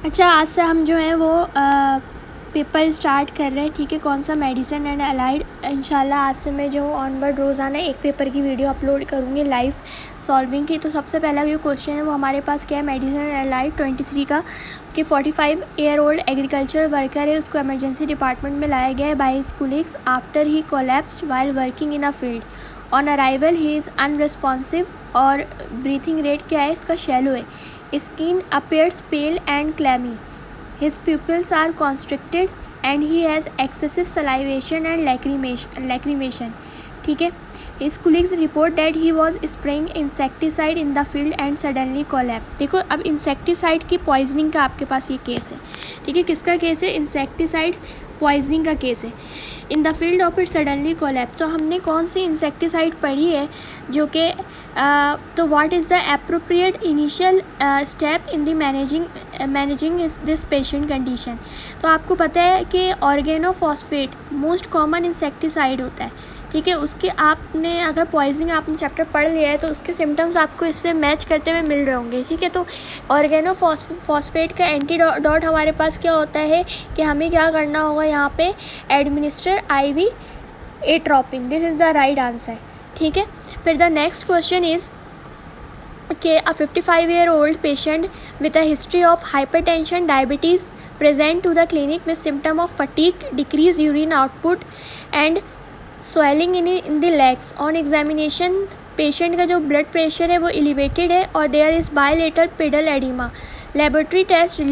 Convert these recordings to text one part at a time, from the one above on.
अच्छा, आज से हम जो है वो पेपर स्टार्ट कर रहे हैं, ठीक है, कौन सा, मेडिसिन एंड अलाइड। इंशाल्लाह आज से मैं जो ऑनवर्ड रोज़ाना एक पेपर की वीडियो अपलोड करूँगी लाइव सॉल्विंग की। तो सबसे पहला जो क्वेश्चन है वो हमारे पास क्या है, मेडिसिन एंड अलाइड 23 का, कि 45 ईयर ओल्ड एग्रीकल्चर वर्कर है, उसको इमरजेंसी डिपार्टमेंट में लाया गया है by his colleagues after he collapsed while working in a field. On arrival he is unresponsive और ब्रीथिंग रेट क्या है इसका, शैलो है। Skin appears pale and clammy, his pupils are constricted and he has excessive salivation and lacrimation, ठीक है। his colleagues report that he was spraying insecticide in the field and suddenly collapsed। देखो, अब insecticide की poisoning का आपके पास ये case है, ठीक है। किसका केस है, इंसेक्टिसाइड पॉइजनिंग का केस है। In the field of it suddenly collapse, तो हमने कौन सी इंसेक्टिसाइड पढ़ी है जो कि तो what is the appropriate initial step in the managing this patient condition. तो आपको पता है कि ऑर्गेनोफॉस्फेट मोस्ट कॉमन इंसेक्टिसाइड होता है, ठीक है। उसके आपने अगर पॉइजनिंग आपने चैप्टर पढ़ लिया है तो उसके सिम्टम्स आपको इससे मैच करते हुए मिल रहे होंगे, ठीक है। तो ऑर्गेनोफॉस्फेट का एंटीडोट हमारे पास क्या होता है कि हमें क्या करना होगा यहाँ पे, administer IV atropine, this is the right answer, ठीक है। फिर द नेक्स्ट क्वेश्चन इज़ कि a 55-year-old patient with a history of hypertension, diabetes present to the clinic with symptom of fatigue, decreased urine output and swelling in the legs। on examination patient का जो blood pressure है वो elevated है और there is bilateral pedal edema। laboratory test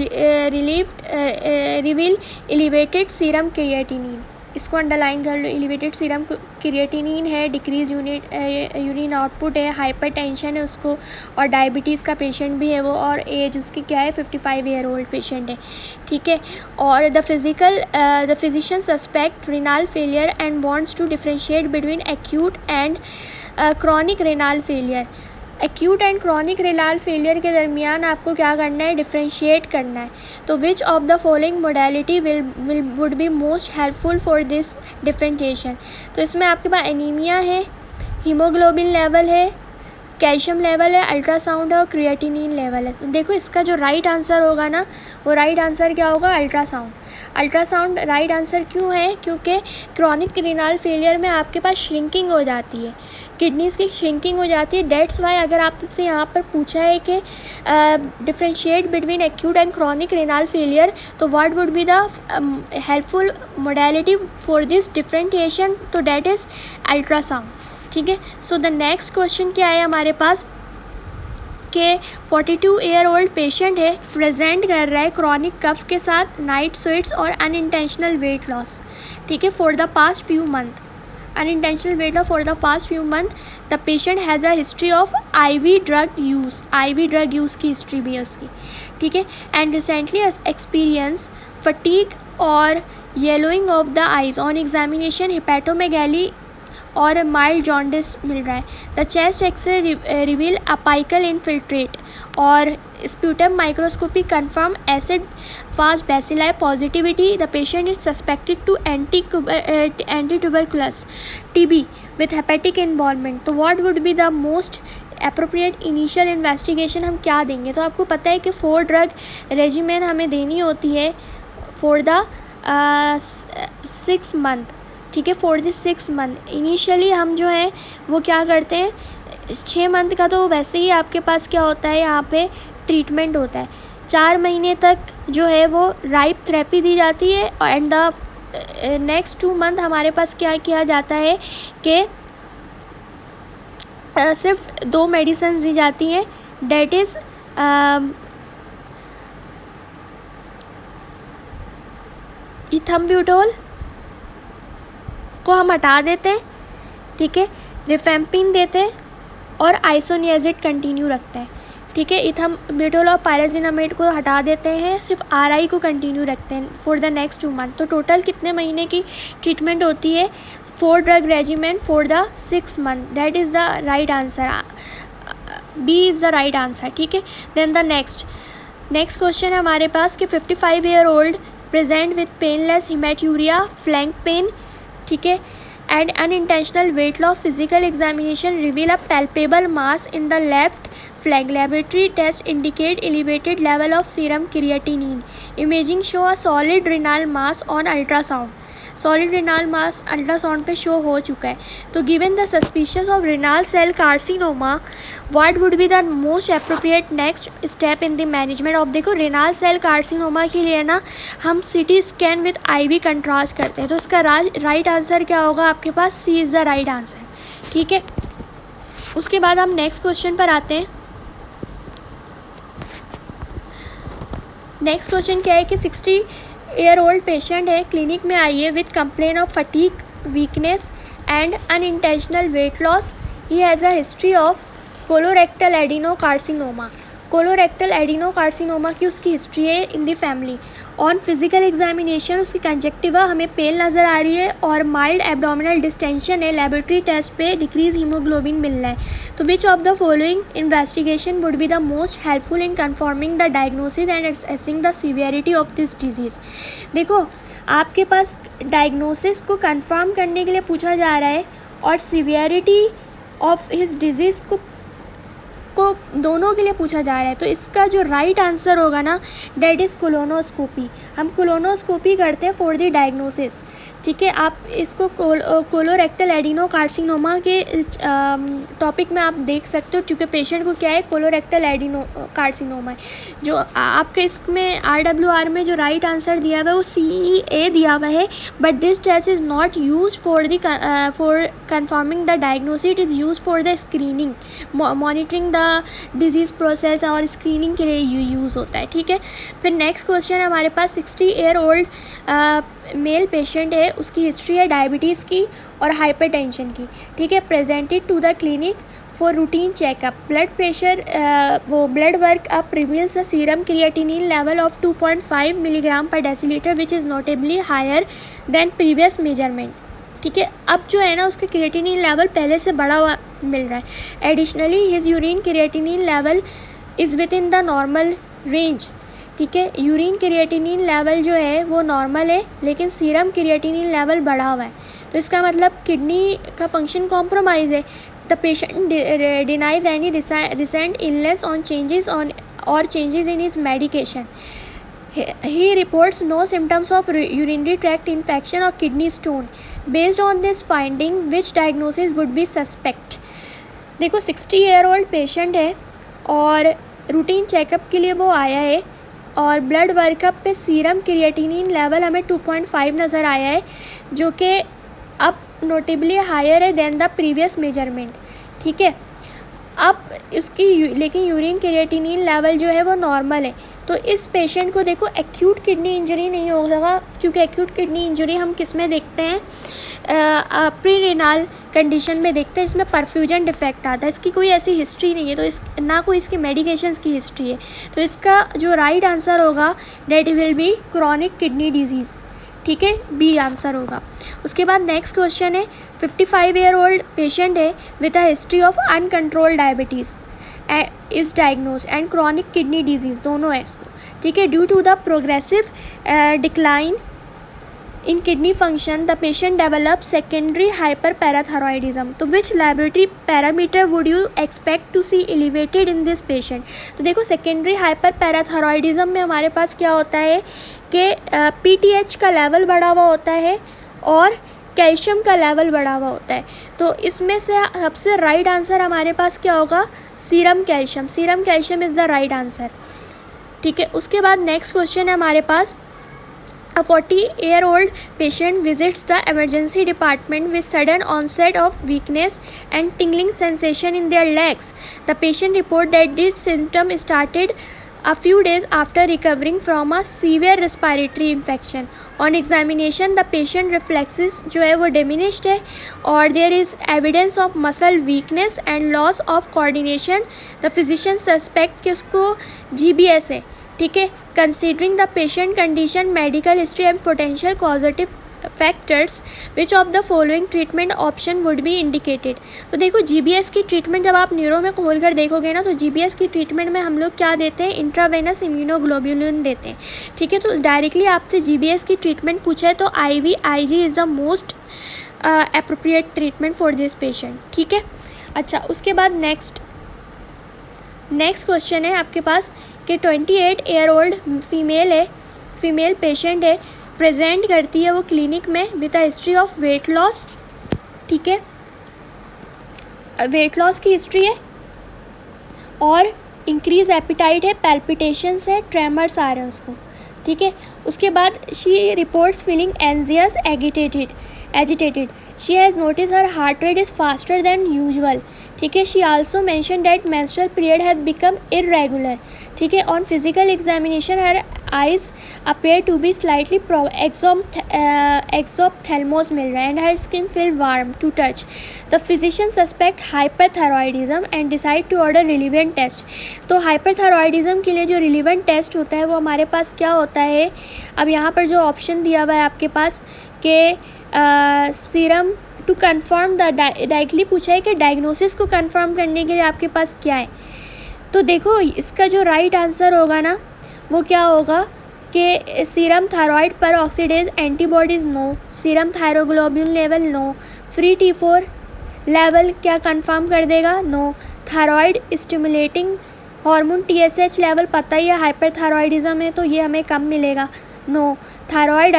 reveal elevated serum creatinine, इसको underline कर लो, elevated serum creatinine है, decrease urine output है, हाइपरटेंशन है उसको, और डायबिटीज़ का पेशेंट भी है वो, और एज उसकी क्या है, 55 ईयर ओल्ड पेशेंट है, ठीक है। और the physician suspect renal failure and wants to differentiate between acute and chronic renal failure. Acute and chronic renal failure के दरमियान आपको क्या करना है, डिफ्रेंशिएट करना है। तो which of the following modality would be most helpful for this differentiation. तो इसमें आपके पास एनीमिया है, हीमोग्लोबिन लेवल है, कैल्शियम लेवल है, अल्ट्रासाउंड है और क्रिएटिनिन लेवल है। तो देखो इसका जो राइट आंसर होगा ना, वो राइट आंसर क्या होगा, अल्ट्रासाउंड। अल्ट्रासाउंड राइट आंसर क्यों है, क्योंकि क्रॉनिक रेनल फेलियर में आपके पास श्रिंकिंग हो जाती है, किडनीज़ की श्रिंकिंग हो जाती है। डेट्स वाई अगर आपसे यहाँ पर पूछा है कि differentiate between acute and chronic renal failure, तो what would be the helpful modality for this differentiation, तो डेट इज़ अल्ट्रासाउंड, ठीक है। सो द नेक्स्ट क्वेश्चन क्या है हमारे पास कि 42 ईयर ओल्ड पेशेंट है, प्रेजेंट कर रहा है क्रॉनिक कफ के साथ, नाइट स्वेट्स और अनइंटेंशनल वेट लॉस, ठीक है, for the past few month. unintentional weight loss for the past few months। the patient has a history of IV drug use, IV drug use की history भी है उसकी, ठीक है। and recently experience fatigue और yellowing of the eyes। on examination hepatomegaly और mild jaundice मिल रहा है। The chest X ray reveal apical infiltrate और sputum microscopy confirm acid fast bacilli positivity. The patient is suspected to anti tuberculous TB with hepatic involvement. तो what would be the most appropriate initial investigation, हम क्या देंगे। तो आपको पता है कि 4 ड्रग रेजिमेन हमें देनी होती है फॉर द 6 मंथ, ठीक है, फॉर दिस 6 मंथ। इनिशियली हम जो है वो क्या करते हैं, 6 मंथ का तो वैसे ही आपके पास क्या होता है, यहाँ पे ट्रीटमेंट होता है। 4 महीने तक जो है वो राइप थेरेपी दी जाती है एंड द नेक्स्ट 2 मंथ हमारे पास क्या किया जाता है कि सिर्फ 2 मेडिसिन दी जाती हैं, डेट इज़ इथम्ब्यूटोल को हम हटा देते हैं, ठीक है, रिफेम्पिन देते हैं और आइसोनियाजिड कंटिन्यू रखते हैं, ठीक है। इथम्ब्यूटोल और पायराजिनामेड को हटा देते हैं, सिर्फ RI को कंटिन्यू रखते हैं फॉर द नेक्स्ट 2 मंथ। तो टोटल कितने महीने की ट्रीटमेंट होती है, 4 drug regiment for the 6 month, that is the right answer, B is the right answer, ठीक है। देन द नेक्स्ट क्वेश्चन है हमारे पास कि 55 year old present with painless haematuria, flank pain, ठीक है, and unintentional weight loss. Physical examination reveal a palpable mass in the left flank. Laboratory tests indicate elevated level of serum creatinine. Imaging show a solid renal mass on ultrasound. Solid renal mass ultrasound पे show हो चुका है. तो given the suspicious of renal cell carcinoma, what would be the most appropriate next step in the management of. देखो renal cell carcinoma के लिए ना हम CT scan with ivy contrast करते हैं. तो इसका राइट आंसर क्या होगा आपके पास? सी इज़ द राइट आंसर. ठीक है, उसके बाद हम नेक्स्ट क्वेश्चन पर आते हैं. नेक्स्ट क्वेश्चन क्या है कि 60-year-old पेशेंट है, क्लिनिक में आई है with complain of fatigue, weakness and unintentional weight loss. He has a history of colorectal adenocarcinoma. Colorectal adenocarcinoma की उसकी हिस्ट्री है in the family. On physical examination उसकी कंजक्टिवा हमें पेल नज़र आ रही है और माइल्ड एब्डोमिनल डिस्टेंशन है. लेबोरेटरी टेस्ट पे डिक्रीज हीमोग्लोबिन मिल रहा है. तो which of the following investigation would be the most helpful in confirming the diagnosis and assessing the severity of this disease. देखो आपके पास डायग्नोसिस को कंफर्म करने के लिए पूछा जा रहा है और सीवियरिटी ऑफ हिज डिजीज़ को दोनों के लिए पूछा जा रहा है. तो इसका जो राइट आंसर होगा ना, डेट इज़ कोलोनोस्कोपी. हम कोलोनोस्कोपी करते हैं फॉर द डायग्नोसिस. ठीक है, आप इसको कोलोरेक्टल एडिनोकार्सिनोमा के टॉपिक में आप देख सकते हो, क्योंकि पेशेंट को क्या है, कोलोरेक्टल एडिनोकार्सिनोमा है. जो आपके इसमें RWR में जो राइट आंसर दिया हुआ है वो CEA दिया हुआ है. But this test is not use for confirming the diagnosis. It is use for the screening, monitoring the disease process और स्क्रीनिंग के लिए यूज़ होता है. ठीक है, फिर नेक्स्ट क्वेश्चन हमारे पास 60-year-old मेल पेशेंट है, उसकी हिस्ट्री है डायबिटीज़ की और हाइपरटेंशन की. ठीक है, presented to the clinic for routine checkup. Blood pressure वो blood work up reveals the serum creatinine level of 2.5 milligram per decilitre which is notably higher than previous measurement. ठीक है, अब जो है ना उसका क्रिएटिनिन लेवल पहले से बढ़ा हुआ मिल रहा है. Additionally his urine creatinine level is with in the normal range. ठीक है, यूरिन क्रिएटिनिन लेवल जो है वो नॉर्मल है, लेकिन सीरम क्रिएटिनिन लेवल बढ़ा हुआ है. तो इसका मतलब किडनी का फंक्शन कॉम्प्रोमाइज़ है. The patient denies any recent illness on changes on और changes in his medication. He reports no symptoms of urinary tract infection or kidney stone. Based on this finding, which diagnosis would be suspect? देखो 60-year-old patient है और routine checkup के लिए वो आया है और ब्लड वर्कअप पे सीरम क्रिएटिनिन लेवल हमें 2.5 नज़र आया है, जो कि अब नोटेबली हायर है देन द प्रीवियस मेजरमेंट. ठीक है, अब इसकी लेकिन यूरिन क्रिएटिनिन लेवल जो है वो नॉर्मल है. तो इस पेशेंट को देखो एक्यूट किडनी इंजरी नहीं होगा, क्योंकि एक्यूट किडनी इंजरी हम किस में देखते हैं, प्री रेनाल कंडीशन में देखते हैं. इसमें परफ्यूजन डिफेक्ट आता है. इसकी कोई ऐसी हिस्ट्री नहीं है, तो इस ना कोई इसकी मेडिकेशंस की हिस्ट्री है. तो इसका जो राइट आंसर होगा that will be chronic kidney disease. ठीक है, बी आंसर होगा. उसके बाद नेक्स्ट क्वेश्चन है 55-year-old पेशेंट है with a history of uncontrolled diabetes is diagnose and chronic kidney disease, दोनों है इसको. ठीक है, due to the progressive decline in kidney function the patient develop secondary hyper parathyroidism. तो which laboratory parameter would you expect to see elevated in this patient? तो देखो secondary hyper parathyroidism में हमारे पास क्या होता है कि PTH का लेवल बढ़ा हुआ होता है और कैल्शियम का लेवल बढ़ा हुआ होता है. तो इसमें से सबसे राइट आंसर हमारे पास क्या होगा? Serum calcium. Serum calcium is the right answer. ठीक है, उसके बाद नेक्स्ट क्वेश्चन है हमारे पास A 40-year-old patient visits the emergency department with sudden onset of weakness and tingling sensation in their legs. The patient reported that this symptom started a few days after recovering from a severe respiratory infection. On examination, the patient reflexes जो है वो diminished है और there is evidence of muscle weakness and loss of coordination. The physician suspect कि उसको GBS है. ठीक है, considering the patient condition, medical history and potential causative factors, which of the following treatment option would be indicated? तो देखो GBS की treatment जब आप न्यूरो में खोल कर देखोगे ना, तो GBS की ट्रीटमेंट में हम लोग क्या देते हैं, इंट्रावेनस इम्यूनोग्लोबुलिन देते हैं. ठीक है, तो डायरेक्टली आपसे GBS की ट्रीटमेंट पूछा है तो IVIG is the most appropriate treatment for this patient. ठीक है। अच्छा, उसके बाद नेक्स्ट क्वेश्चन है आपके पास कि 28 ईयर ओल्ड फीमेल पेशेंट है, प्रेजेंट करती है वो क्लिनिक में with a history of weight loss. ठीक है, वेट लॉस की हिस्ट्री है और इंक्रीज एपिटाइट है, पैल्पिटेशंस है, ट्रेमर्स आ रहे हैं उसको। ठीक है, उसके बाद she reports feeling anxious, agitated, she has notice her heart rate is faster than usual. ठीक है, she also mention that menstrual period have become irregular. ठीक है, on physical examination her eyes appear to be slightly exophthalmos मिल रहा है and her skin feel warm to touch. The physician suspect hyperthyroidism and decide to order relevant test. तो hyperthyroidism के लिए जो relevant test होता है वो हमारे पास क्या होता है, अब यहाँ पर जो ऑप्शन दिया हुआ है आपके पास कि serum to confirm the directly पूछा है कि डायग्नोसिस को कन्फर्म करने के लिए आपके पास क्या है। तो देखो इसका जो राइट आंसर होगा ना वो क्या होगा कि serum thyroid peroxidase antibodies no, serum thyroglobulin level no, free T4 level क्या कंफर्म कर देगा, no, thyroid stimulating hormone TSH level पता ही है हाइपरथायरॉयडिज्म है तो ये हमें कम मिलेगा, नो, थायराइड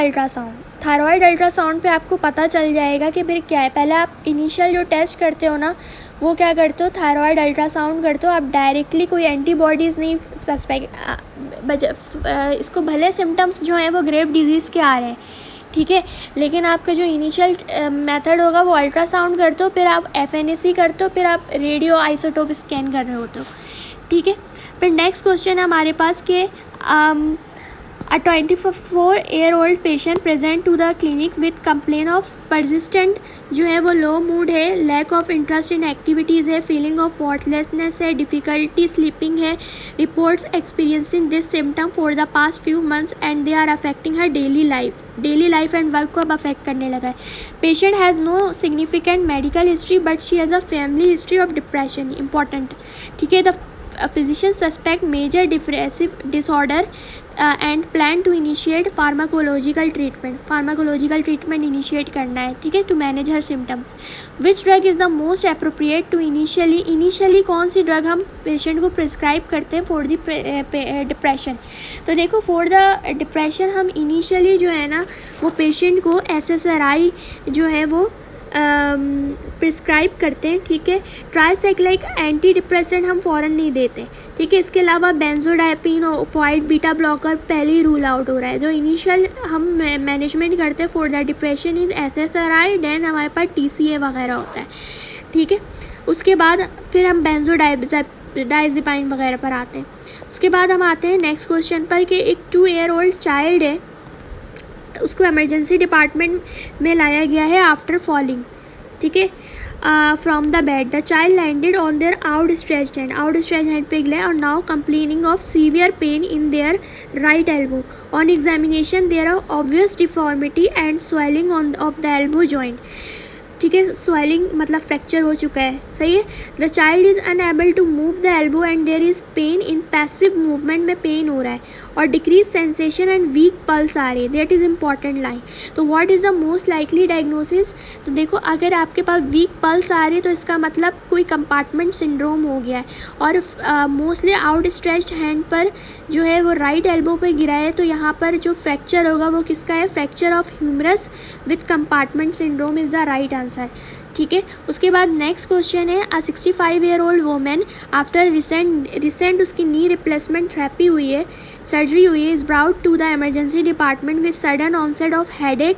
अल्ट्रासाउंड पे आपको पता चल जाएगा कि फिर क्या है। पहले आप इनिशियल जो टेस्ट करते हो ना वो क्या करते हो, थायराइड अल्ट्रासाउंड करते हो, आप डायरेक्टली कोई एंटीबॉडीज़ नहीं सस्पेक्ट, इसको भले सिम्टम्स जो हैं वो ग्रेव डिजीज़ के आ रहे हैं। ठीक है, लेकिन आपका जो इनिशियल मेथड होगा वो अल्ट्रासाउंड करते हो, फिर आप FNAC करते हो, फिर आप रेडियो आइसोटोप स्कैन कर रहे होते हो। ठीक है, फिर नेक्स्ट क्वेश्चन है हमारे पास कि A 24-year-old patient present to the clinic with complaint of persistent जो है वो लो मूड है, lack of interest in activities है, फीलिंग ऑफ वॉटलेसनेस है, डिफ़िकल्टी स्लीपिंग है, reports experiencing this symptom for the past few months and they are affecting her daily life and work को अब affect करने लगा है। Patient has no significant medical history but she has a family history of depression, important. ठीक है, the physician suspect major depressive disorder and plan to initiate pharmacological treatment initiate करना है। ठीक है, to manage her symptoms. Which drug is the most appropriate to initially कौन सी drug हम patient को prescribe करते हैं फॉर द डिप्रेशन। तो देखो फॉर द डिप्रेशन हम इनिशियली जो है ना वो पेशेंट को SSRI जो है वो प्रिस्क्राइब करते हैं। ठीक है, ट्राइसाइक्लिक एंटी डिप्रेसेंट हम फ़ौरन नहीं देते। ठीक है, इसके अलावा बेंजोडाइपिन और ओपॉइड बीटा ब्लॉकर पहले ही रूल आउट हो रहा है। जो इनिशियल हम मैनेजमेंट करते हैं for the depression is SSRI, then हमारे पास TCA वगैरह होता है। ठीक है, उसके बाद फिर हम बेंजोडाइज़ेपाइन वगैरह पर आते हैं। उसके बाद हम आते हैं नेक्स्ट क्वेश्चन पर कि एक 2-year-old चाइल्ड है, उसको इमरजेंसी डिपार्टमेंट में लाया गया है आफ्टर फॉलिंग। ठीक है, from the bed the child landed on their outstretched hand पे गिरा और now complaining of severe pain in their right elbow. On examination there are obvious deformity and swelling of the elbow joint. ठीक है, swelling मतलब fracture हो चुका है। सही है, the child is unable to move the elbow and there is pain in passive movement में pain हो रहा है और decrease sensation and weak pulse आ रही है। That is important line. तो what is the most likely diagnosis. तो देखो अगर आपके पास वीक पल्स आ रही है तो इसका मतलब कोई कंपार्टमेंट सिंड्रोम हो गया है और मोस्टली आउट स्ट्रेच्ड हैंड पर जो है वो राइट एल्बो पे गिरा है। तो यहाँ पर जो फ्रैक्चर होगा वो किसका है, fracture of humerus with compartment syndrome is the right answer. ठीक है, उसके बाद नेक्स्ट क्वेश्चन है अ 65-year-old वोमेन आफ्टर रिसेंट उसकी नी रिप्लेसमेंट थेरेपी हुई है, सर्जरी हुई है, is brought to the emergency department with sudden onset of headache,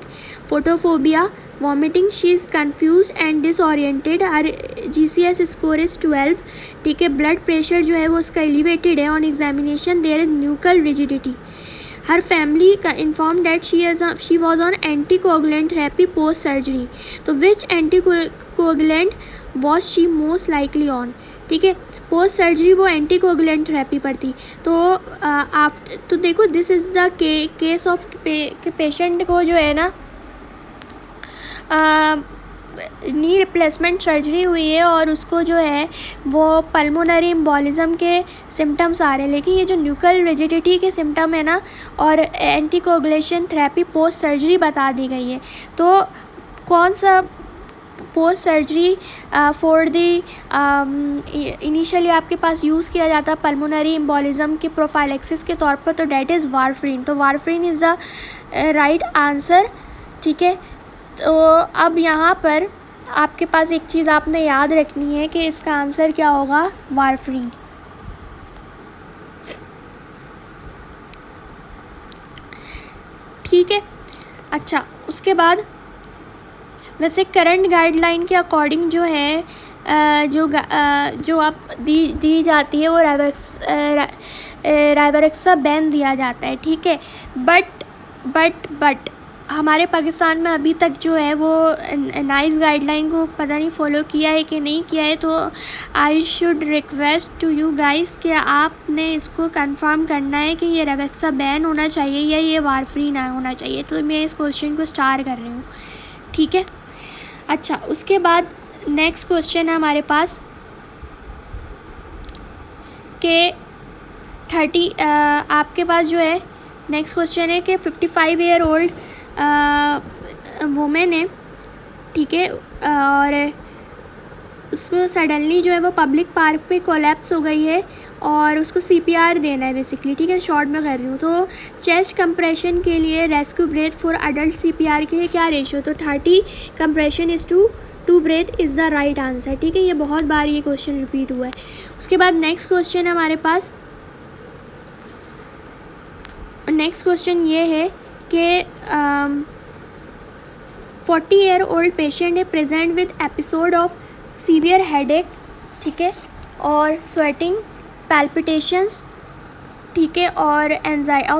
photophobia, vomiting, she is confuse and disoriented, her GCS score is 12। ठीक है, blood pressure जो है वो उसका एलिवेटेड है, on examination there is nuchal rigidity. Her family का inform that she was on anticoagulant therapy post surgery. तो which anticoagulant was she most likely on. ठीक है, पोस्ट सर्जरी वो एंटीकोगुलेंट थेरेपी पर थी। तो देखो this is the case of patient को जो है ना नी रिप्लेसमेंट सर्जरी हुई है और उसको जो है वो पल्मोनरी एम्बोलिज्म के सिम्टम्स आ रहे हैं, लेकिन ये जो न्यूकल रिजिडिटी के सिम्टम है ना और एंटीकोगुलेशन थेरेपी पोस्ट सर्जरी बता दी गई है। तो कौन सा post surgery for the initially आपके पास यूज़ किया जाता है पल्मोनरी एम्बोलिज्म के प्रोफाइलेक्सिस के तौर पर, तो डैट इज़ वारफरीन। तो warfarin is the right answer, ठीक है। तो अब यहाँ पर आपके पास एक चीज़ आपने याद रखनी है कि इसका आंसर क्या होगा, वारफरीन। ठीक है। अच्छा, उसके बाद वैसे करंट गाइडलाइन के अकॉर्डिंग जो है जो आप दी जाती है वो राइवरक्सा बैन दिया जाता है, ठीक है। बट हमारे पाकिस्तान में अभी तक जो है वो नाइस गाइडलाइन को पता नहीं फॉलो किया है कि नहीं किया है। तो I should request to you guys कि आपने इसको कंफर्म करना है कि ये राइवरक्सा बैन होना चाहिए या ये वारफरीन होना चाहिए। तो मैं इस क्वेश्चन को स्टार कर रही हूँ, ठीक है। अच्छा, उसके बाद नेक्स्ट क्वेश्चन है हमारे पास कि 30 आपके पास जो है नेक्स्ट क्वेश्चन है कि 55 ईयर ओल्ड वुमेन है, ठीक है, और उसको सडनली जो है वो पब्लिक पार्क पे कोलैप्स हो गई है और उसको CPR देना है बेसिकली, ठीक है। शॉर्ट में कर रही हूँ। तो चेस्ट कंप्रेशन के लिए rescue breath for adult CPR के लिए क्या रेशियो, तो 30 compression is to 2 breath is the right answer, ठीक है। ये बहुत बार ये क्वेश्चन रिपीट हुआ है। उसके बाद नेक्स्ट क्वेश्चन है हमारे पास, नेक्स्ट क्वेश्चन ये है कि 40 ईयर ओल्ड पेशेंट है present with episode of severe headache, ठीक है, और स्वेटिंग, पैल्पिटेशंस, ठीक है, और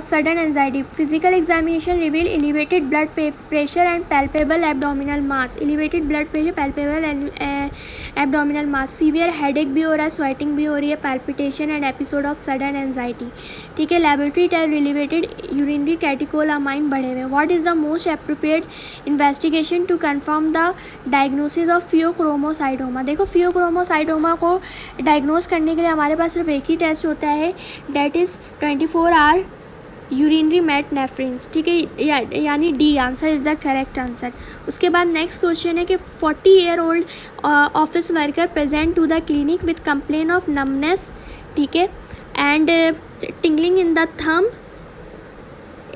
sudden anxiety. Physical examination reveal elevated blood pressure and palpable abdominal mass, elevated blood pressure, palpable abdominal mass, severe headache भी हो रहा है, स्वेटिंग भी हो रही है, palpitation and episode of sudden anxiety, ठीक है। Laboratory test elevated urinary catecholamine बढ़े हुए। What is the most appropriate investigation to confirm the diagnosis of pheochromocytoma. देखो, फियोक्रोमोसाइटोमा को डायग्नोस करने के लिए हमारे पास सिर्फ एक ही टेस्ट होता है, that is 24 hour urinary metanephrines, ठीक है, यानी D answer is the correct answer. उसके बाद नेक्स्ट क्वेश्चन है कि 40 year old office worker present to the clinic with complain of numbness, ठीक है, and tingling in the thumb,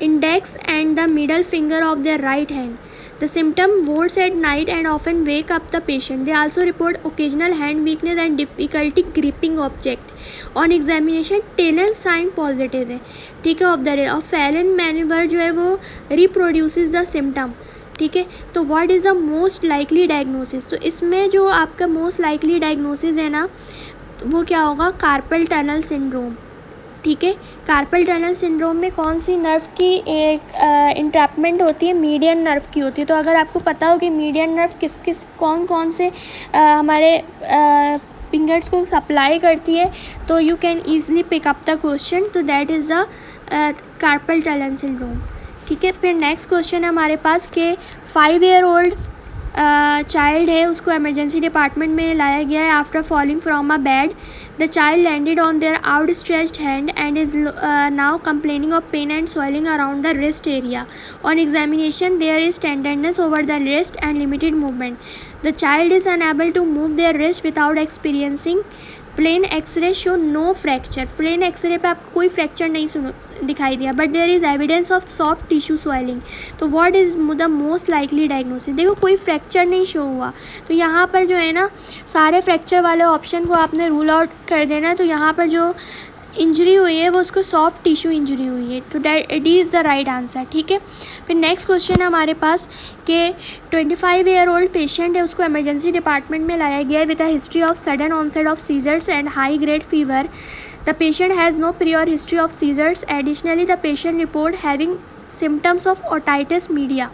index and the middle finger of their right hand. The symptom warts at night and often wake up the patient. They also report occasional hand weakness and difficulty gripping object. On examination, Talon sign positive है, ठीक है, of the और Fallon maneuver जो है वो reproduces the symptom, ठीक है। तो what is the most likely diagnosis, तो इसमें जो आपका most likely diagnosis है ना, वो क्या होगा, कार्पल टनल सिंड्रोम, ठीक है। कार्पल टनल सिंड्रोम में कौन सी नर्व की एक इंट्रैपमेंट होती है, मीडियन नर्व की होती है। तो अगर आपको पता हो कि मीडियन नर्व कौन से हमारे फिंगर्स को सप्लाई करती है, तो you can easily pick up the question. तो that is the carpal tunnel syndrome, ठीक है। फिर नेक्स्ट क्वेश्चन है हमारे पास कि 5 ईयर ओल्ड चाइल्ड है, उसको इमरजेंसी डिपार्टमेंट में लाया गया है after falling from a bed. The child landed on their outstretched hand and is now complaining of pain and swelling around the wrist area. On examination, there is tenderness over the wrist and limited movement. The child is unable to move their wrist without experiencing plain X-ray show no fracture. Plain X-ray पे आपको कोई fracture नहीं दिखाई दिया, but there is evidence of soft tissue swelling. तो what is the most likely diagnosis, देखो कोई fracture नहीं शो हुआ, तो यहाँ पर जो है ना सारे फ्रैक्चर वाले ऑप्शन को आपने रूल आउट कर देना है। तो यहाँ पर जो इंजरी हुई है वो उसको सॉफ्ट टिश्यू इंजरी हुई है, तो D is the right answer, ठीक है। फिर नेक्स्ट क्वेश्चन है हमारे पास कि 25 ईयर ओल्ड पेशेंट है, उसको इमरजेंसी डिपार्टमेंट में लाया गया है with a history of sudden onset of seizures and high grade fever. The patient has no prior history of seizures. Additionally the patient report having symptoms of otitis media,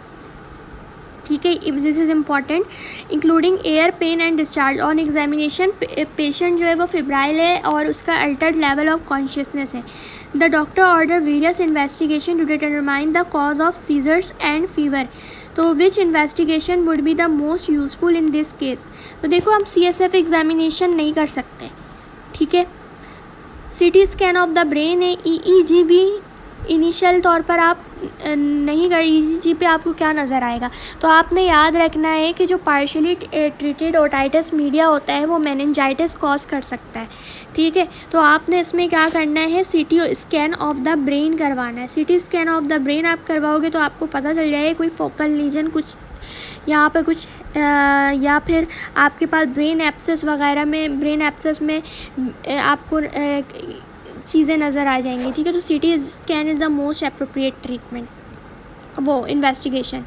ठीक है, this is important, including ear pain and discharge. On examination patient जो है वो febrile है और उसका altered level of consciousness है। The doctor order various investigation to determine the cause of seizures and fever. तो which investigation would be the most useful in this case. तो देखो हम CSF एग्जामिनेशन नहीं कर सकते, ठीक है। CT scan of the brain है, EEG भी इनिशियल तौर पर आप नहीं कर ईसीजी पे आपको क्या नज़र आएगा। तो आपने याद रखना है कि जो पार्शियली ट्रीटेड ओटाइटिस मीडिया होता है वो मेनिंजाइटिस कॉज कर सकता है, ठीक है। तो आपने इसमें क्या करना है, CT scan of the brain करवाना है। CT scan of the brain आप करवाओगे तो आपको पता चल जाएगा कोई फोकल लीजन कुछ यहाँ पे कुछ या फिर आपके पास ब्रेन एब्सेस वगैरह में, ब्रेन एब्सेस में आपको चीज़ें नज़र आ जाएंगी, ठीक है। तो CT scan is the most appropriate treatment, वो इन्वेस्टिगेशन,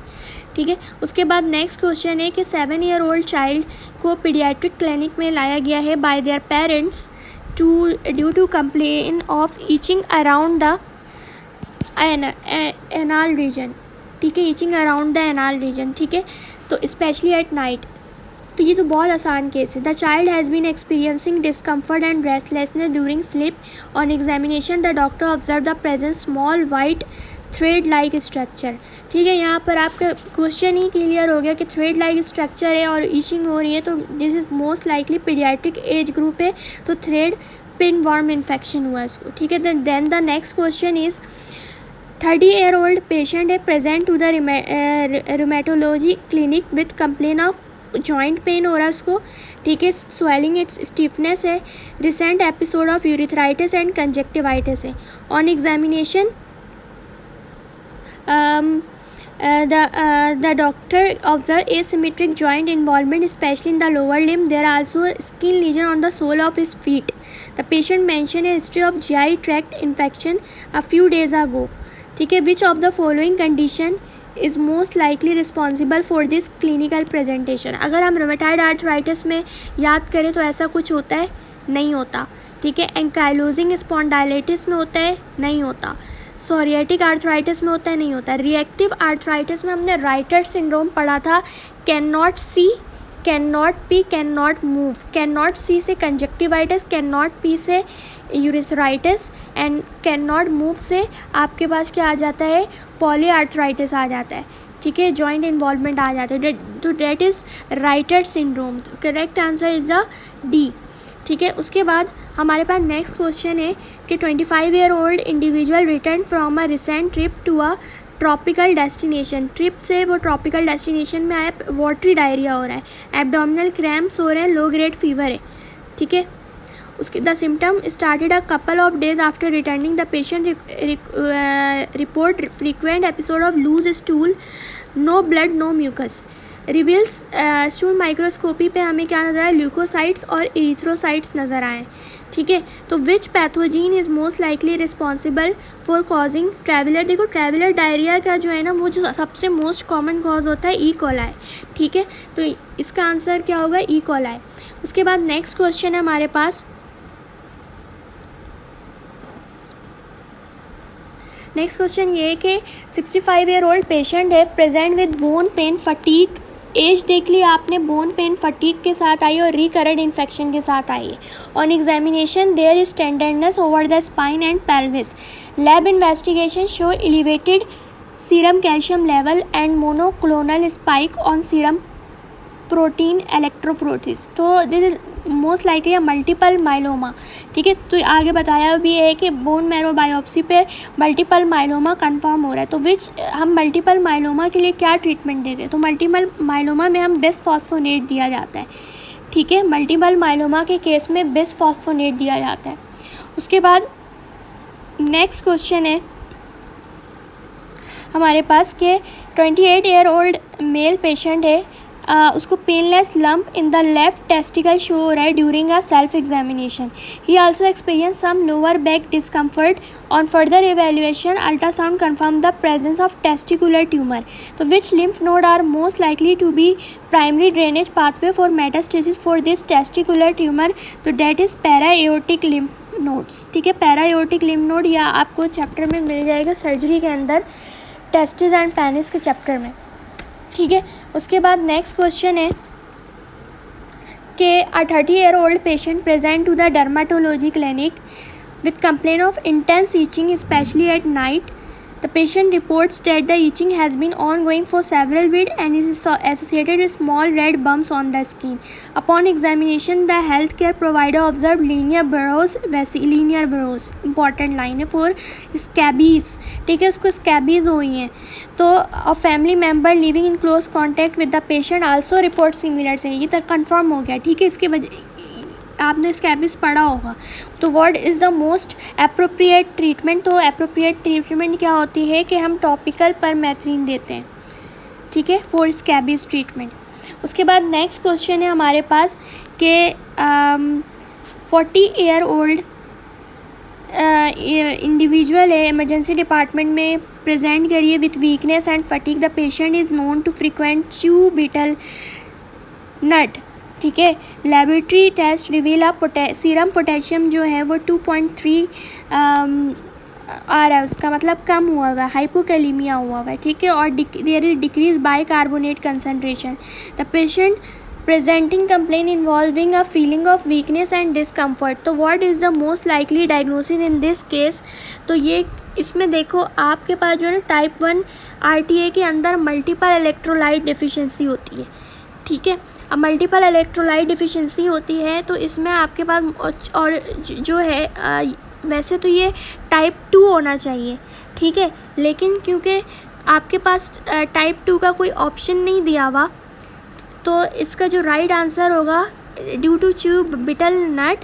ठीक है। उसके बाद नेक्स्ट क्वेश्चन है कि 7 ईयर ओल्ड चाइल्ड को पीडियाट्रिक क्लिनिक में लाया गया है by their parents due to complain of itching around the anal region, ठीक है, itching around the anal region, ठीक है। तो स्पेशली एट नाइट, तो ये तो बहुत आसान केस है। The child has been experiencing discomfort and restlessness during sleep. On examination the doctor observe the presence small white thread like structure, ठीक है। यहाँ पर आपका क्वेश्चन ही क्लियर हो गया कि थ्रेड लाइक स्ट्रक्चर है और ईचिंग हो रही है, तो this is most likely paediatric age group है, तो थ्रेड पिन वर्म इन्फेक्शन हुआ इसको, ठीक है। Then the next question is 30-year-old patient है present to the rheumatology clinic with complain of joint pain हो रहा है उसको, ठीक है, स्वेलिंग, इट्स स्टिफनेस है, recent episode of urethritis and conjunctivitis है। On examination the doctor observed asymmetric joint involvement especially in the lower limb. There are also skin lesion on the sole of his feet. The patient mentioned a history of GI tract infection a few days ago, ठीक है। Which of the following condition is most likely responsible for this clinical presentation? अगर हम rheumatoid arthritis में याद करें तो ऐसा कुछ होता है, नहीं होता, ठीक है। एंकाइलोजिंग स्पॉन्डाइलिटिस में होता है, नहीं होता। सोरियाटिक आर्थराइटिस में होता है, नहीं होता। रिएक्टिव आर्थराइटिस में हमने राइटर सिंड्रोम पढ़ा था। Can not see, can not pee, can not move. Can not see से कंजक्टिवाइटिस, कैन नॉट पी से urethritis and can not move से आपके पास क्या आ जाता है, पॉली आर्थराइटिस आ जाता है, ठीक है, जॉइंट इन्वॉल्वमेंट आ जाता है। तो that is writer syndrome. Correct answer is the D, ठीक है। उसके बाद हमारे पास नेक्स्ट क्वेश्चन है कि 25-year-old individual return from a recent trip to a tropical destination. Trip से वो ट्रॉपिकल डेस्टिनेशन में आया, वाटरी डायरिया हो रहा है, एब्डोमिनल क्रैम्प्स हो रहे हैं, लो ग्रेड फीवर है, ठीक है। उसके the symptom started a couple of days after returning. The patient report frequent episode of loose stool, no blood, no mucus. Reveals stool microscopy पे हमें क्या नज़र आया, ल्यूकोसाइट्स और इरिथ्रोसाइट्स नज़र आए, ठीक है। तो which pathogen is most likely responsible for causing traveller. देखो ट्रैवलर डायरिया का जो है ना, वो जो सबसे मोस्ट कॉमन कॉज होता है, ई कोलाई, ठीक है। तो इसका आंसर क्या होगा, ई कोलाई। उसके बाद नेक्स्ट क्वेश्चन है हमारे पास, नेक्स्ट क्वेश्चन ये है कि 65-year-old पेशेंट है present with bone pain fatigue. Age देख ली आपने, बोन पेन फटीक के साथ आई और रिकरेंट इन्फेक्शन के साथ आई है। On examination there is tenderness over the spine and pelvis. Lab investigation show elevated serum calcium level and monoclonal spike on serum protein electrophoresis. तो this is most likely multiple myeloma, ठीक है। तो आगे बताया भी है कि बोन मैरो बायोप्सी पे मल्टीपल माइलोमा कंफर्म हो रहा है। तो विच हम मल्टीपल माइलोमा के लिए क्या ट्रीटमेंट देते हैं, तो मल्टीपल माइलोमा में हम बिसफॉस्फोनेट दिया जाता है, ठीक है। मल्टीपल माइलोमा के केस में बिसफॉस्फोनेट दिया जाता है। उसके बाद नेक्स्ट क्वेश्चन है हमारे पास के 28-year-old मेल पेशेंट है, उसको painless lump in the left testicle show हो रहा है during a self examination. He also experience some lower back discomfort. On further evaluation ultrasound confirm the presence of testicular tumour. तो which lymph node are most likely to be primary drainage pathway for metastasis for this testicular tumour. तो that is para aortic lymph nodes, ठीक है। Para aortic lymph node या आपको chapter में मिल जाएगा surgery के अंदर, टेस्टिस एंड पेनिस के चैप्टर में, ठीक है। उसके बाद नेक्स्ट क्वेश्चन है कि a 30-year-old patient present to the dermatology clinic with complain of intense itching specially at night. The patient reports that the itching has been ongoing for several weeks and is associated with small red bumps on the skin. Upon examination, the healthcare provider observed linear burrows, important line है for scabies, ठीक है, उसको scabies हुई हैं. तो a family member living in close contact with the patient also report similar से, ये तक कंफर्म हो गया, ठीक है. इसके वजह आपने स्कैबिस पढ़ा होगा. तो what is the most appropriate treatment. तो अप्रोप्रिएट ट्रीटमेंट क्या होती है कि हम टॉपिकल परमेथ्रिन देते हैं, ठीक है, फॉर स्कैबिस ट्रीटमेंट. उसके बाद नेक्स्ट क्वेश्चन है हमारे पास कि 40-year-old इंडिविजुअल है, इमरजेंसी डिपार्टमेंट में प्रेजेंट करिए with weakness and fatigue. The patient is known to frequent chew betel nut, ठीक है. Laboratory test reveal serum potassium जो है वो 2.3 आ रहा है, उसका मतलब कम हुआ हुआ है, हाइपोकैलेमिया हुआ हुआ है, ठीक है. और there is decrease bicarbonate concentration. The patient presenting complain involving a feeling of weakness and discomfort. तो what is the most likely diagnosis in this case. तो ये इसमें देखो आपके पास जो है ना टाइप 1 RTA के अंदर मल्टीपल इलेक्ट्रोलाइट डिफिशिएंसी होती है, ठीक है. अब मल्टीपल इलेक्ट्रोलाइट डिफिशिएंसी होती है तो इसमें आपके पास और जो है वैसे तो ये टाइप 2 होना चाहिए, ठीक है, लेकिन क्योंकि आपके पास टाइप 2 का कोई ऑप्शन नहीं दिया हुआ तो इसका जो राइट आंसर होगा due to chew betel nut,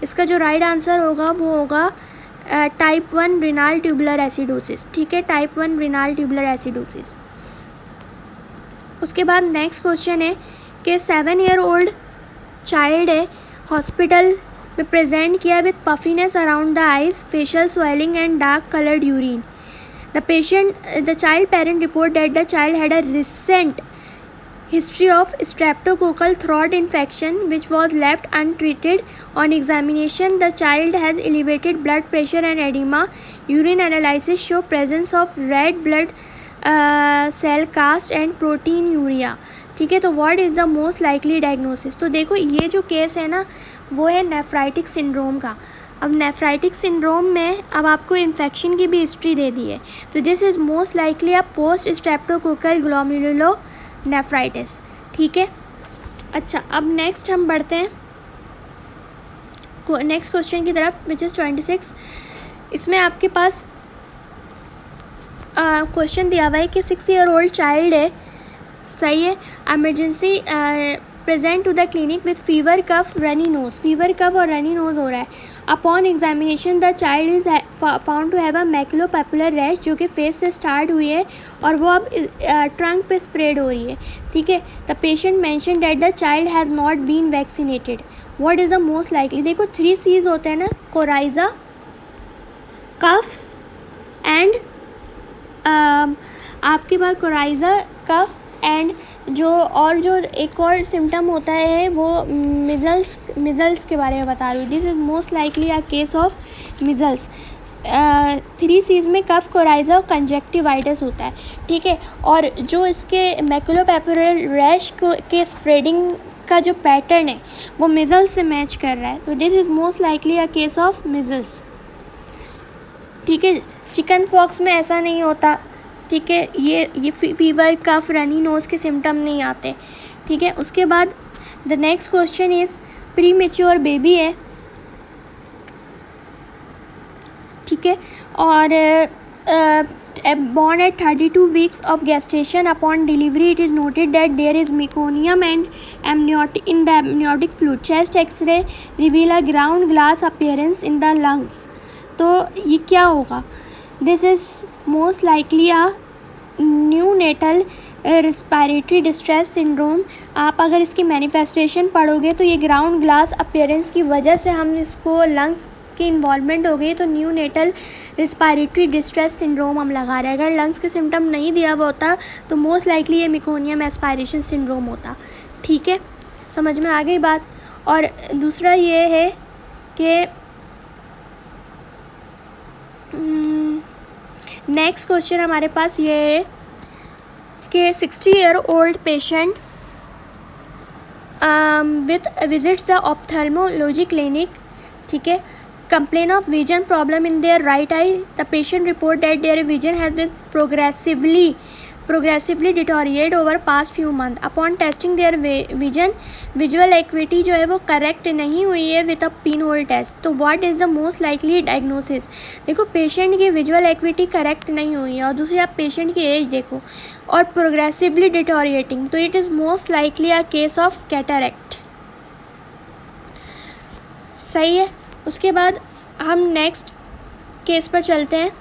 इसका जो राइट आंसर होगा वो होगा टाइप 1 रीनल ट्यूबुलर एसिडोसिस, ठीक है, टाइप 1 रीनल ट्यूबुलर एसिडोसिस. उसके बाद नेक्स्ट क्वेश्चन है कि 7-year-old चाइल्ड है, हॉस्पिटल में प्रेजेंट किया with puffiness around the eyes, facial swelling and dark coloured urine. The child parent report that the child had a recent history of streptococcal throat infection which was left untreated. On examination, the child has elevated blood pressure and edema. Urine analysis show presence of red blood cell cast and proteinuria, ठीक है. तो what is the most likely diagnosis. तो देखो ये जो case है ना वो है नेफ्राइटिक सिंड्रोम का. अब नेफ्राइटिक सिंड्रोम में अब आपको इन्फेक्शन की भी हिस्ट्री दे दी है. तो this is most likely a post streptococcal glomerulo nephritis, ठीक है. अच्छा, अब नेक्स्ट हम बढ़ते हैं नेक्स्ट क्वेश्चन की तरफ विच इज़ 26. इसमें आपके पास क्वेश्चन दिया हुआ है कि 6-year-old चाइल्ड है, सही है, emergency present to the clinic with fever cough runny nose. Fever cough और रनी नोज हो रहा है. Upon examination the child is found to have a maculopapular rash जो कि फेस से स्टार्ट हुई है और वो अब ट्रंक पे स्प्रेड हो रही है, ठीक है. The patient mention that the child has not been vaccinated. What is the most likely. देखो 3 C's होते हैं ना, कोराइजा, कफ एंड आपके पास कोराइजा, कफ एंड जो एक और सिम्टम होता है वो मिज़ल्स के बारे में बता रही हूँ. This is most likely a case of measles. 3 C's में कफ, कोराइजा और कंजक्टिवाइटिस होता है, ठीक है. और जो इसके मैक्युलोपैपुलर रैश के स्प्रेडिंग का जो पैटर्न है वो मिज़ल्स से मैच कर रहा है. तो this is most likely a case of measles, ठीक है. चिकन पॉक्स में ऐसा नहीं होता, ठीक है. ये फीवर, कफ, रनी नोज के सिम्टम नहीं आते, ठीक है. उसके बाद the next question is pre mature baby है, ठीक है, और born at 32 weeks of gestation. Upon delivery, it is noted that there is meconium and in the amniotic fluid. Chest X-ray reveal a ground glass appearance in the lungs. तो ये क्या होगा. This is most likely a neonatal respiratory distress syndrome. आप अगर इसकी manifestation पढ़ोगे तो ये ग्राउंड ग्लास अपीयरेंस की वजह से हम इसको लंग्स की इन्वॉल्वमेंट हो गई तो न्यूनेटल रिस्पायरेटरी डिस्ट्रेस सिंड्रोम हम लगा रहे हैं. अगर लंग्स के सिम्टम नहीं दिया हुआ होता तो मोस्ट लाइकली ये मेकोनियम एस्पायरेशन सिंड्रोम होता, ठीक है. समझ में आ गई बात. और दूसरा ये है कि नेक्स्ट क्वेश्चन हमारे पास ये है कि 60-year-old patient with visits the ophthalmology clinic, ठीक है. complain of vision problem in their right eye. The patient report that their vision has been progressively deteriorate over past few months. Upon testing their visual acuity जो है वो correct नहीं हुई है with a pinhole test. तो what is the most likely diagnosis? देखो patient की visual acuity correct नहीं हुई है और दूसरी आप patient की age देखो और progressively deteriorating, तो it is most likely a case of cataract. सही है. उसके बाद हम नेक्स्ट केस पर चलते हैं.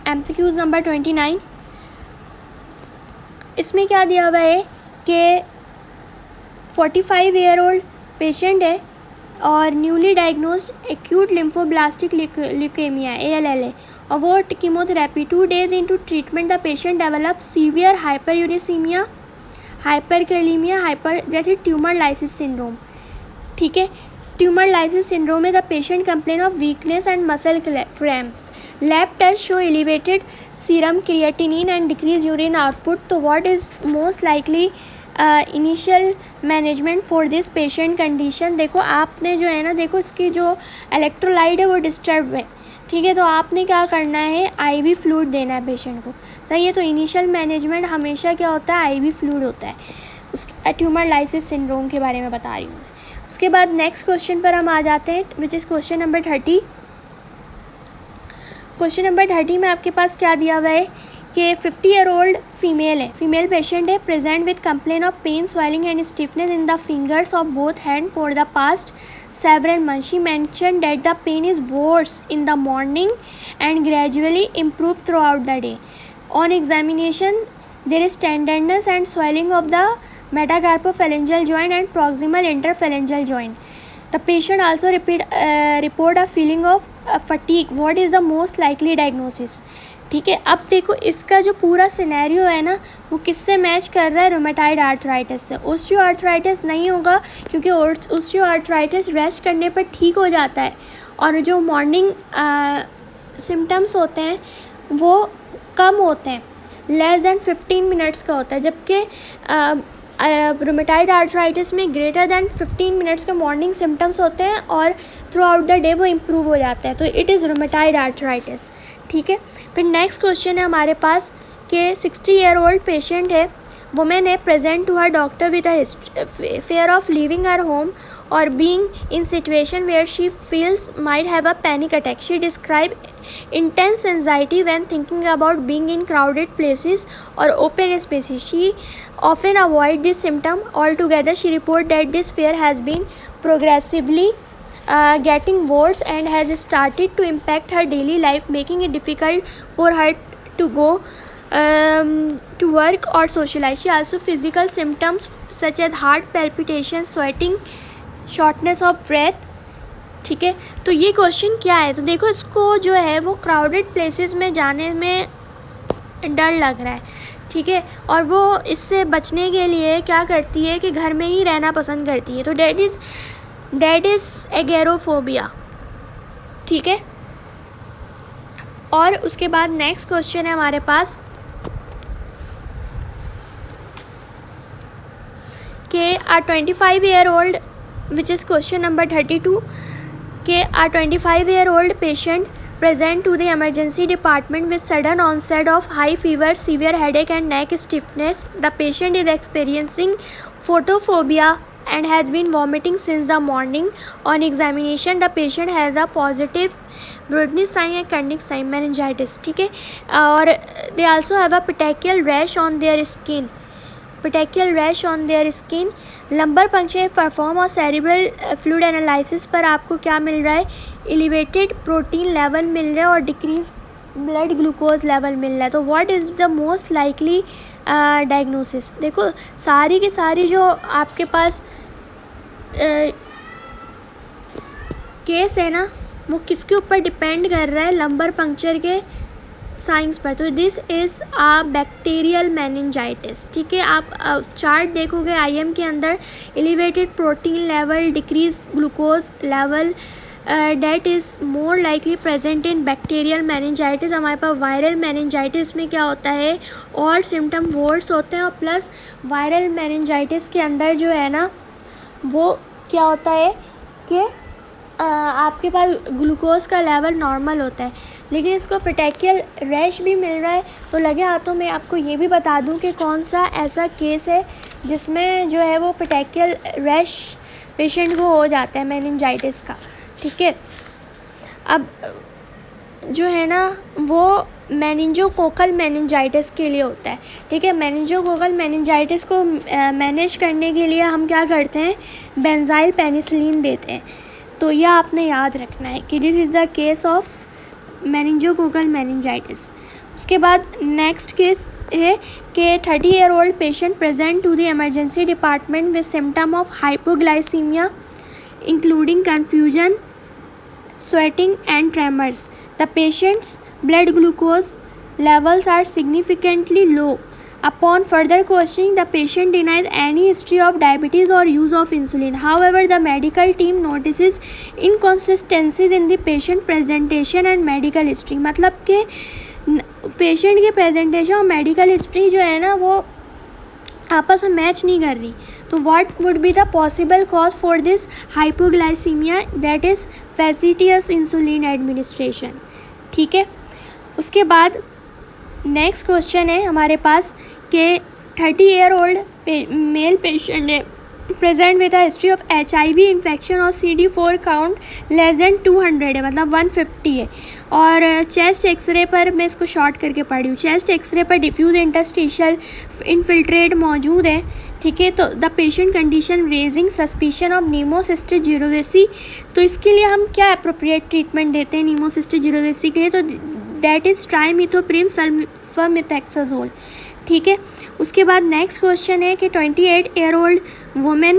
MCQs number 29. इसमें क्या दिया हुआ है कि 45 ईयर ओल्ड पेशेंट है और newly diagnosed acute lymphoblastic leukaemia ALL है और वो chemotherapy 2 days into treatment the patient developed severe hyperuricemia, hyperkalemia, जैसे ट्यूमर लाइसिस सिंड्रोम. ठीक है. ट्यूमर लाइसिस सिंड्रोम में the patient complain of weakness and muscle cramps. Lab test show elevated serum creatinine and decrease urine output. तो what is most likely initial management for this patient condition. देखो आपने जो है ना, देखो इसकी जो इलेक्ट्रोलाइट है वो डिस्टर्ब है. ठीक है. तो आपने क्या करना है, IV फ्लूइड देना है पेशेंट को. सही है. तो इनिशियल मैनेजमेंट हमेशा क्या होता है, IV फ्लूइड होता है. उस ट्यूमर लाइसिस सिंड्रोम के बारे में बता रही हूँ. उसके बाद नेक्स्ट क्वेश्चन पर हम आ जाते हैं which is question number 30. Question number 30 में आपके पास क्या दिया हुआ है कि 50 ईयर ओल्ड फीमेल है, फीमेल पेशेंट है, present with complain of pain, swelling and stiffness in the fingers of both hand for the past several months. She mention that the pain is worse in the morning and gradually improve throughout the day. On examination there is tenderness and swelling of the metacarpophalangeal joint and proximal interphalangeal joint. The patient also report a feeling of fatigue. What is the most likely diagnosis? ठीक है. अब देखो इसका जो पूरा scenario है ना वो किससे मैच कर रहा है, रोमेटाइड आर्थराइटिस से. ऑस्टियोआर्थराइटिस नहीं होगा क्योंकि ऑस्टियोआर्थराइटिस रेस्ट करने पर ठीक हो जाता है और जो मॉर्निंग सिम्टम्स होते हैं वो कम होते हैं, लेस दैन 15 मिनट्स का होता है, जबकि रोमेटाइड आर्थराइटिस में ग्रेटर दैन 15 मिनट्स के मॉर्निंग सिम्टम्स होते हैं और थ्रू आउट द डे वो इम्प्रूव हो जाता है. तो इट इज़ रोमेटाइड आर्थराइटिस. ठीक है. फिर नेक्स्ट क्वेश्चन है हमारे पास कि 60 ईयर ओल्ड पेशेंट है, वुमेन है, present to her doctor with a fear of leaving her home or being in situation where she feels might have a panic attack. She described intense anxiety when thinking about being in crowded places or open spaces. She often avoid this symptom altogether. She report that this fear has been progressively getting worse and has started to impact her daily life, making it difficult for her to go to work or socialize. She also physical symptoms such as heart palpitation, sweating, shortness of breath. ठीक है. तो ये question क्या है, तो देखो इसको जो है वो क्राउडेड प्लेसेस में जाने में डर लग रहा है. ठीक है. और वो इससे बचने के लिए क्या करती है कि घर में ही रहना पसंद करती है. तो डेट इज़ एगेरोफोबिया. ठीक है. और उसके बाद नेक्स्ट क्वेश्चन है हमारे पास कि आ 25 year old which is question number 32 कि आ 25 year old patient present to the emergency department with sudden onset of high fever, severe headache and neck stiffness. The patient is experiencing photophobia and has been vomiting since the morning. On examination, the patient has a positive Brodny sign and Kundich sign meningitis. ठीक है. और they also have a petechial rash on their skin. Petechial rash on their skin. Lumbar puncture perform और cerebral fluid analysis पर आपको क्या मिल रहा है, elevated protein level मिल रहा है और डिक्रीज ब्लड ग्लूकोज लेवल मिल रहा है. तो what is the most likely diagnosis. देखो सारी की सारी जो आपके पास केस है ना वो किसके ऊपर डिपेंड कर रहा है, लंबर पंक्चर के साइंस पर. तो this is a bacterial meningitis. ठीक है. आप चार्ट देखोगे IM के अंदर, elevated protein level, decrease glucose level, that is more likely present in bacterial meningitis. हमारे पास वायरल मेनिंजाइटिस में क्या होता है और सिम्टम वर्स होते हैं और प्लस वायरल मेनिंजाइटिस के अंदर जो है ना वो क्या होता है कि आपके पास ग्लूकोज का लेवल नॉर्मल होता है, लेकिन इसको पेटेकियल रैश भी मिल रहा है। तो लगे हाथों में आपको ये भी बता दूं कि कौन सा ऐसा केस है जिसमें जो है वो पेटेकियल रैश पेशेंट को हो जाता है मेनिंजाइटिस का। ठीक है, अब जो है ना वो मेनिंजोकोकल मेनिंजाइटिस के लिए होता है। ठीक है, मेनिंजोकोकल मेनिंजाइटिस को मैनेज करने के लिए हम क्या करते हैं, बेंजाइल पेनिसिलिन देते हैं। तो यह आपने याद रखना है कि this is the case of meningococcal meningitis. उसके बाद नेक्स्ट केस है कि 30-year-old patient present to the emergency department with symptom of hypoglycaemia including confusion, sweating and tremors. The patient's blood glucose levels are significantly low. Upon further questioning, the patient denies any history of diabetes or use of insulin. However, the medical team notices inconsistencies in the patient presentation and medical history. मतलब कि patient की presentation और medical history जो है ना वो आपस में मैच नहीं कर रही। तो what would be the possible cause for this hypoglycaemia, that is factitious insulin administration. ठीक है, उसके बाद नेक्स्ट क्वेश्चन है हमारे पास कि 30-year-old मेल पेशेंट है present with a history of HIV infection और CD4 काउंट लेस देन 200 है, मतलब 150 है। और चेस्ट एक्सरे पर मैं इसको शॉर्ट करके पढ़ी हूँ, चेस्ट एक्सरे पर डिफ्यूज इंटरस्टिशियल इन्फिल्ट्रेट मौजूद है। ठीक है, तो the patient condition raising suspicion of pneumocystis jirovecii. तो इसके लिए हम क्या अप्रोप्रिएट ट्रीटमेंट देते हैं नीमोसिस्टिस जिरोवेसी के लिए, तो दैट इज़ ट्राइमिथोप्रिम सल्फामेथाक्साजोल। ठीक है, उसके बाद नेक्स्ट क्वेश्चन है कि 28-year-old woman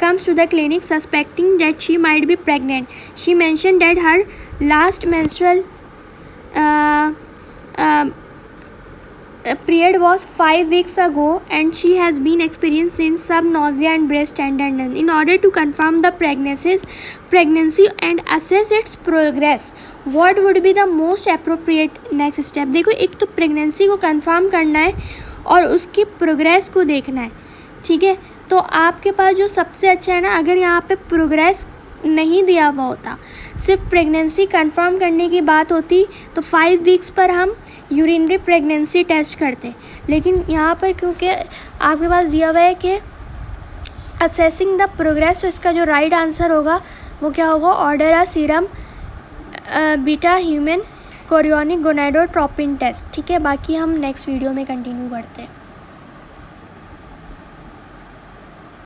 comes to the clinic suspecting that she might be pregnant. She mentioned that her last menstrual period was 5 weeks ago and she has been experiencing some nausea and breast tenderness. In order to confirm the pregnancy and assess its progress, what would be the most appropriate next step? देखो, एक तो pregnancy को confirm करना है और उसकी progress को देखना है। ठीक है, तो आपके पास जो सबसे अच्छा है ना, अगर यहाँ पे प्रोग्रेस नहीं दिया हुआ होता, सिर्फ प्रेगनेंसी कंफर्म करने की बात होती तो 5 वीक्स पर हम यूरिनरी प्रेगनेंसी टेस्ट करते। लेकिन यहाँ पर क्योंकि आपके पास दिया हुआ है कि असेसिंग द प्रोग्रेस, तो इसका जो राइट आंसर होगा वो क्या होगा, order a serum beta human chorionic gonadotropin test. ठीक है, बाकी हम नेक्स्ट वीडियो में कंटिन्यू करते हैं।